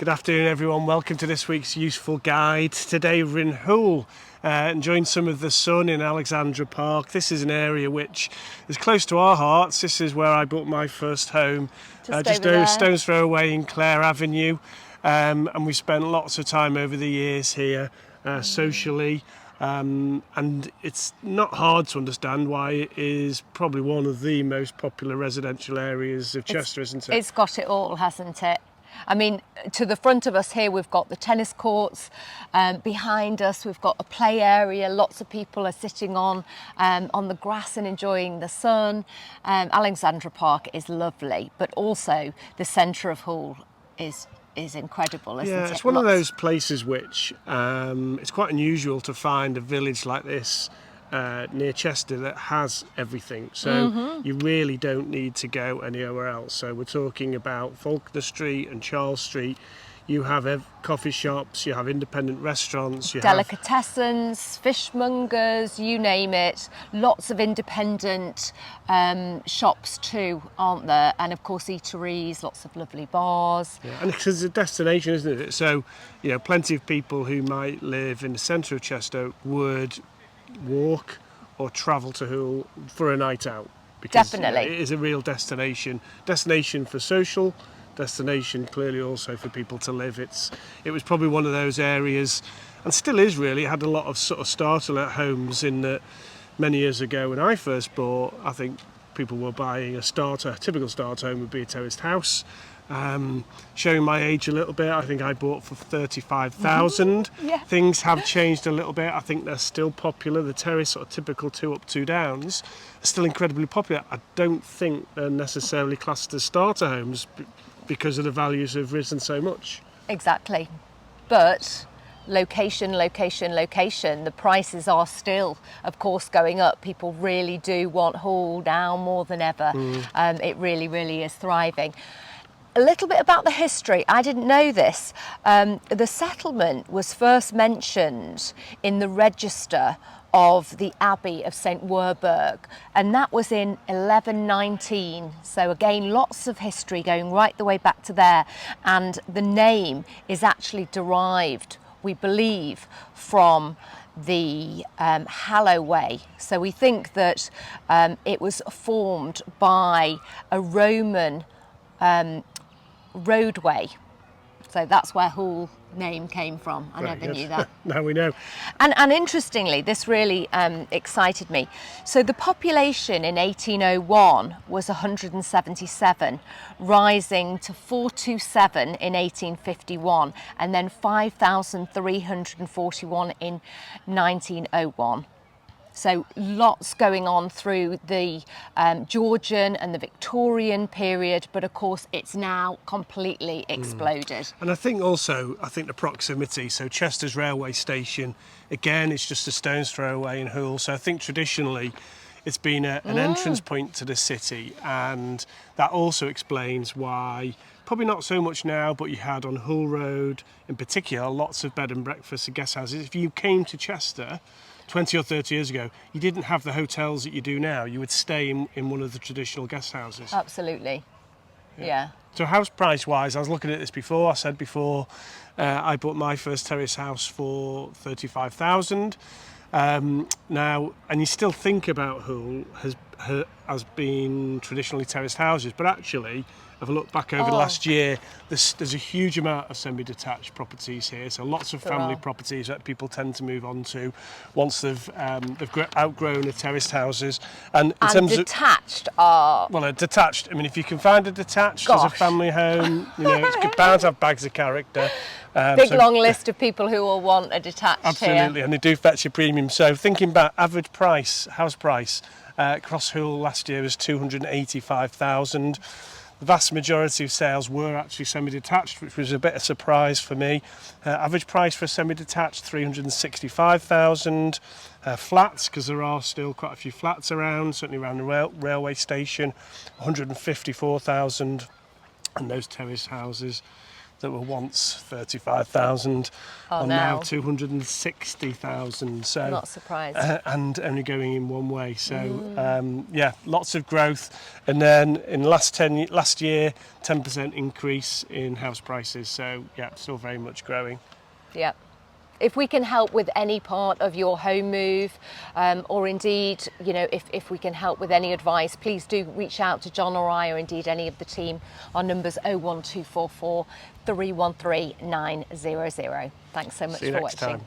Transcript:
Good afternoon everyone, welcome to this week's Useful Guide. Today we're in Hull, enjoying some of the sun in Alexandra Park. This is an area which is close to our hearts. This is where I bought my first home, just a stone's throw away in Clare Avenue, and we spent lots of time over the years here socially. And it's not hard to understand why it is probably one of the most popular residential areas of Chester, isn't it? It's got it all, hasn't it? I mean, to the front of us here, we've got the tennis courts. Behind us, we've got a play area. Lots of people are sitting on the grass and enjoying the sun. Alexandra Park is lovely, but also the centre of Hull is incredible, isn't it? Yeah, it's one of those places which it's quite unusual to find a village like this near Chester that has everything, so you really don't need to go anywhere else. So we're talking about Faulkner Street and Charles Street. You have coffee shops, you have independent restaurants, you delicatessens, fishmongers, you name it. Lots of independent shops too, aren't there? And of course eateries, lots of lovely bars. Yeah, and it's a destination, isn't it? So, you know, plenty of people who might live in the centre of Chester would walk or travel to Hull for a night out, because definitely it is a real destination for social, destination clearly also for people to live. It was probably one of those areas, and still is really. It had a lot of sort of starter homes in that. Many years ago when I first bought, I think people were buying a typical starter home would be a terraced house. Showing my age a little bit, I think I bought for 35,000. Yeah. Things have changed a little bit. I think they're still popular. The terrace, sort of typical 2 up, 2 downs, are still incredibly popular. I don't think they're necessarily classed as starter homes because of the values have risen so much. Exactly, but location. The prices are still, of course, going up. People really do want Hull now more than ever. It really is thriving. A little bit about the history. I didn't know this. The settlement was first mentioned in the register of the Abbey of St Werburgh, and that was in 1119. So again, lots of history going right the way back to there. And the name is actually derived, we believe, from the Halloway. So we think that it was formed by a Roman roadway. So that's where Hull name came from. I never knew that. Now we know. And interestingly, this really excited me. So the population in 1801 was 177, rising to 427 in 1851, and then 5,341 in 1901. So lots going on through the Georgian and the Victorian period, but of course it's now completely exploded. And I think the proximity, so Chester's railway station, again, it's just a stone's throw away in Hull. So I think traditionally it's been an entrance point to the city, and that also explains why, probably not so much now, but you had on Hull Road in particular lots of bed and breakfast and guest houses. If you came to Chester 20 or 30 years ago, you didn't have the hotels that you do now. You would stay in one of the traditional guest houses. Absolutely. Yeah. So house price wise, I was looking at this before. I said before, I bought my first terrace house for 35,000. Now, and you still think about Hull as being traditionally terraced houses, but actually, if I look back over the last year, there's a huge amount of semi-detached properties here. So lots of family properties that people tend to move on to once they've outgrown the terraced houses. And in terms detached are... Well, a detached, I mean, if you can find a detached as a family home, you know, it's bound to have bags of character. Long list of people who will want a detached absolutely, here. And they do fetch a premium. So thinking about average price, house price, across Hull last year was 285,000. The vast majority of sales were actually semi-detached, which was a bit of a surprise for me. Average price for a semi-detached, 365,000. Flats, because there are still quite a few flats around, certainly around the railway station, 154,000. And those terrace houses, that were once 35,000 are now now 260,000. So Not surprised. and only going in one way. So yeah, lots of growth. And then in last year, 10% increase in house prices. So yeah, still very much growing. Yeah. If we can help with any part of your home move, or indeed, you know, if we can help with any advice, please do reach out to John or I, or indeed any of the team. Our number's 01244 313 900. Thanks so much See you for next watching. time.